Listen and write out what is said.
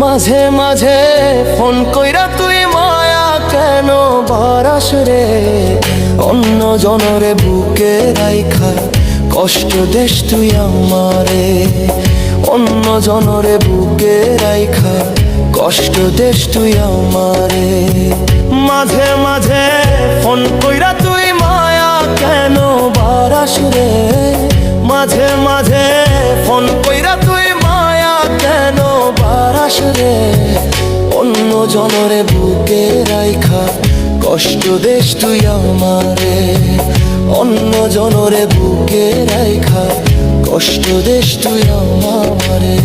মাঝে মাঝে ফোন কইরা তুই মায়া কেন বারাস রে, অন্য জনরে বুকে রাইখা কষ্ট দেশ তুই আমারে, অন্য জনরে বুকে রাইখা কষ্ট দেশ তুই আমারে। মাঝে মাঝে ফোন কইরা তুই মায়া কেন বারাস রে, মাঝে মাঝে ফোন কইরা তুই মায়া কেন বারাস রে, অন্য জনরে বুকে রাইখা কষ্ট দেশ তুই আমারে, অন্য জনরে বুকে রাইখা কষ্ট দেশ তুই আমারে।